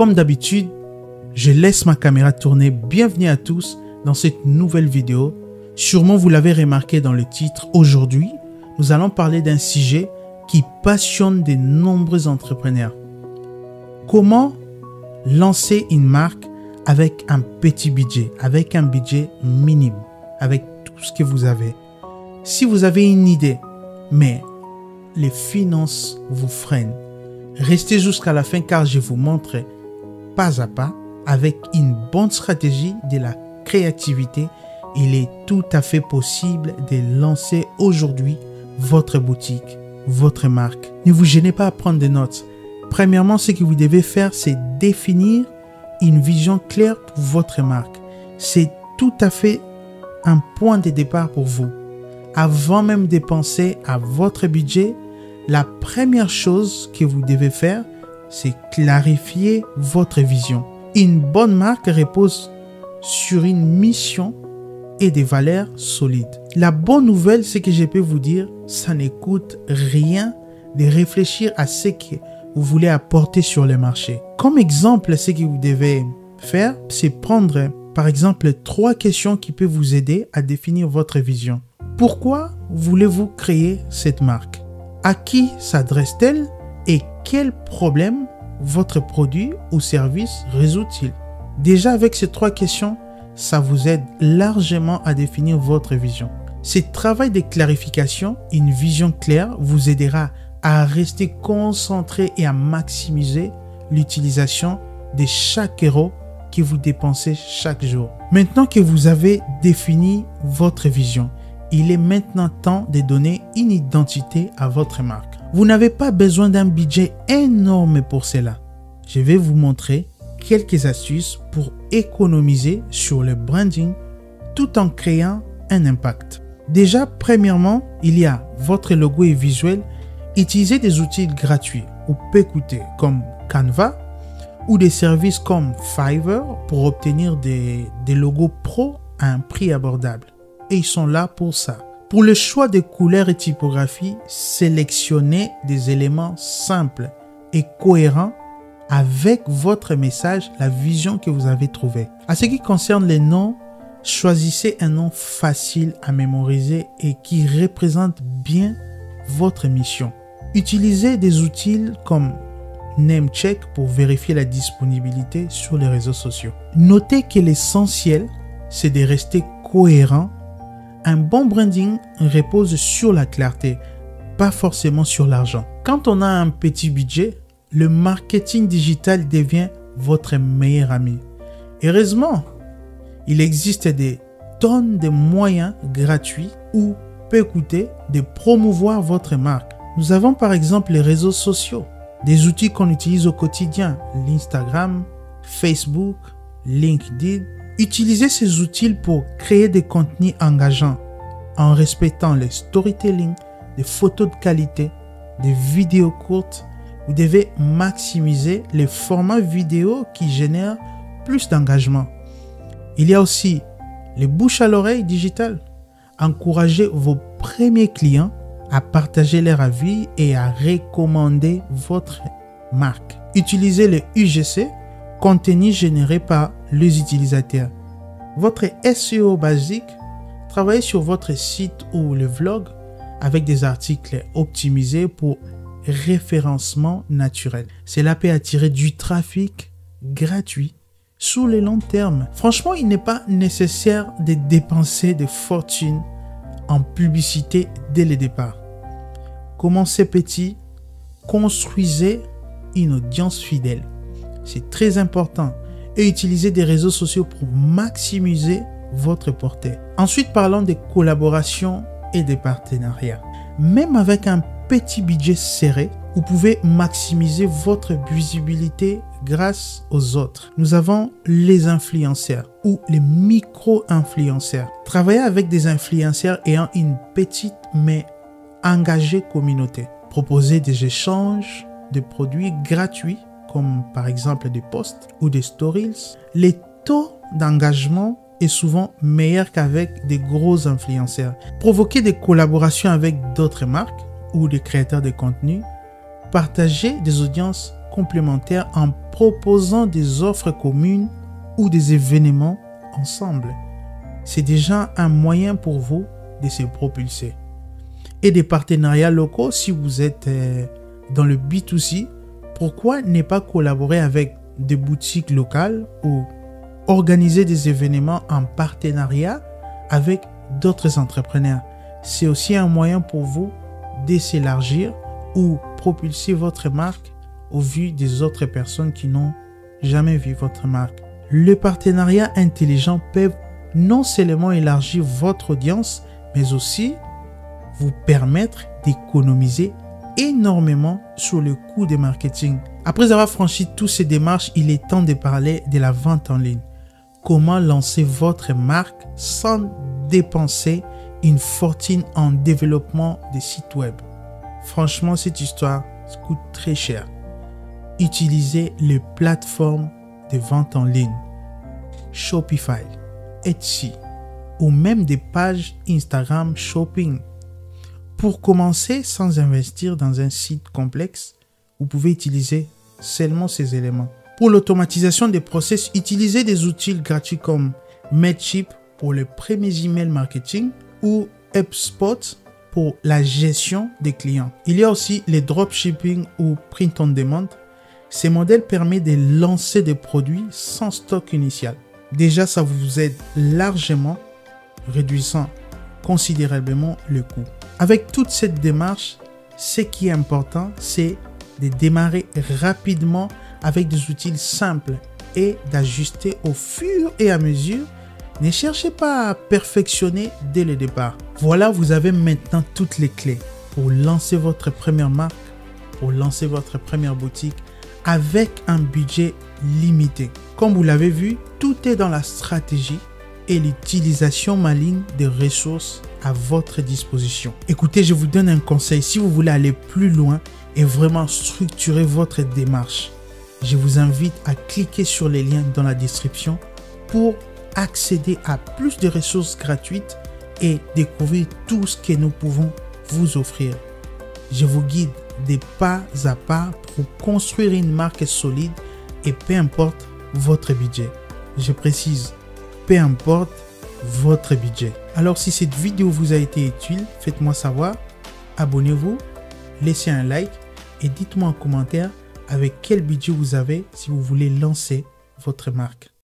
Comme d'habitude, je laisse ma caméra tourner. Bienvenue à tous dans cette nouvelle vidéo. Sûrement vous l'avez remarqué dans le titre. Aujourd'hui, nous allons parler d'un sujet qui passionne de nombreux entrepreneurs. Comment lancer une marque avec un petit budget, avec un budget minime, avec tout ce que vous avez. Si vous avez une idée, mais les finances vous freinent, restez jusqu'à la fin car je vous montre pas à pas, avec une bonne stratégie de la créativité, il est tout à fait possible de lancer aujourd'hui votre boutique, votre marque. Ne vous gênez pas à prendre des notes. Premièrement, ce que vous devez faire, c'est définir une vision claire pour votre marque. C'est tout à fait un point de départ pour vous. Avant même de penser à votre budget, la première chose que vous devez faire, c'est clarifier votre vision. Une bonne marque repose sur une mission et des valeurs solides. La bonne nouvelle, c'est que je peux vous dire, ça ne coûte rien de réfléchir à ce que vous voulez apporter sur le marché. Comme exemple, ce que vous devez faire, c'est prendre par exemple 3 questions qui peuvent vous aider à définir votre vision. Pourquoi voulez-vous créer cette marque? À qui s'adresse-t-elle et quel problème votre produit ou service résout-il? Déjà avec ces 3 questions, ça vous aide largement à définir votre vision. Ce travail de clarification, une vision claire, vous aidera à rester concentré et à maximiser l'utilisation de chaque euro que vous dépensez chaque jour. Maintenant que vous avez défini votre vision, il est maintenant temps de donner une identité à votre marque. Vous n'avez pas besoin d'un budget énorme pour cela. Je vais vous montrer quelques astuces pour économiser sur le branding tout en créant un impact. Déjà, premièrement, il y a votre logo et visuel. Utilisez des outils gratuits ou peu coûteux comme Canva ou des services comme Fiverr pour obtenir des logos pro à un prix abordable. Et ils sont là pour ça. Pour le choix de couleurs et typographies, sélectionnez des éléments simples et cohérents avec votre message, la vision que vous avez trouvée. À ce qui concerne les noms, choisissez un nom facile à mémoriser et qui représente bien votre mission. Utilisez des outils comme Namecheck pour vérifier la disponibilité sur les réseaux sociaux. Notez que l'essentiel, c'est de rester cohérent. Un bon branding repose sur la clarté, pas forcément sur l'argent. Quand on a un petit budget, le marketing digital devient votre meilleur ami. Heureusement, il existe des tonnes de moyens gratuits ou peu coûteux de promouvoir votre marque. Nous avons par exemple les réseaux sociaux, des outils qu'on utilise au quotidien, l'Instagram, Facebook, LinkedIn. Utilisez ces outils pour créer des contenus engageants en respectant le storytelling, des photos de qualité, des vidéos courtes. Vous devez maximiser les formats vidéo qui génèrent plus d'engagement. Il y a aussi les bouches à l'oreille digitales. Encouragez vos premiers clients à partager leur avis et à recommander votre marque. Utilisez le UGC, contenu généré par les utilisateurs. Votre SEO basique, travaillez sur votre site ou le vlog avec des articles optimisés pour référencement naturel. Cela peut attirer du trafic gratuit sur le long terme. Franchement, il n'est pas nécessaire de dépenser des fortunes en publicité dès le départ. Commencez petit, construisez une audience fidèle. C'est très important. Et utilisez des réseaux sociaux pour maximiser votre portée. Ensuite, parlons des collaborations et des partenariats. Même avec un petit budget serré, vous pouvez maximiser votre visibilité grâce aux autres. Nous avons les influenceurs ou les micro-influenceurs. Travaillez avec des influenceurs ayant une petite mais engagée communauté. Proposez des échanges de produits gratuits comme par exemple des posts ou des stories. Les taux d'engagement est souvent meilleur qu'avec des gros influenceurs. Provoquez des collaborations avec d'autres marques ou des créateurs de contenu. Partagez des audiences complémentaires en proposant des offres communes ou des événements ensemble. C'est déjà un moyen pour vous de se propulser. Et des partenariats locaux, si vous êtes dans le B2C, pourquoi ne pas collaborer avec des boutiques locales ou organiser des événements en partenariat avec d'autres entrepreneurs? C'est aussi un moyen pour vous de s'élargir ou propulser votre marque au vu des autres personnes qui n'ont jamais vu votre marque. Le partenariat intelligent peut non seulement élargir votre audience, mais aussi vous permettre d'économiser énormément sur le coût de marketing. Après avoir franchi toutes ces démarches, il est temps de parler de la vente en ligne. Comment lancer votre marque sans dépenser une fortune en développement des sites web. Franchement, cette histoire coûte très cher. Utilisez les plateformes de vente en ligne, Shopify, Etsy ou même des pages Instagram Shopping. Pour commencer, sans investir dans un site complexe, vous pouvez utiliser seulement ces éléments. Pour l'automatisation des process, utilisez des outils gratuits comme Mailchimp pour les premiers emails marketing ou HubSpot pour la gestion des clients. Il y a aussi les dropshipping ou print on demand. Ces modèles permettent de lancer des produits sans stock initial. Déjà, ça vous aide largement, réduisant considérablement le coût. Avec toute cette démarche, ce qui est important, c'est de démarrer rapidement avec des outils simples et d'ajuster au fur et à mesure. Ne cherchez pas à perfectionner dès le départ. Voilà, vous avez maintenant toutes les clés pour lancer votre première marque, pour lancer votre première boutique avec un budget limité. Comme vous l'avez vu, tout est dans la stratégie et l'utilisation maligne des ressources à votre disposition. Écoutez, je vous donne un conseil. Si vous voulez aller plus loin et vraiment structurer votre démarche, je vous invite à cliquer sur les liens dans la description pour accéder à plus de ressources gratuites et découvrir tout ce que nous pouvons vous offrir. Je vous guide des pas à pas pour construire une marque solide et peu importe votre budget. Je précise, peu importe votre budget. Alors si cette vidéo vous a été utile, faites-moi savoir, abonnez-vous, laissez un like et dites-moi en commentaire avec quel budget vous avez si vous voulez lancer votre marque.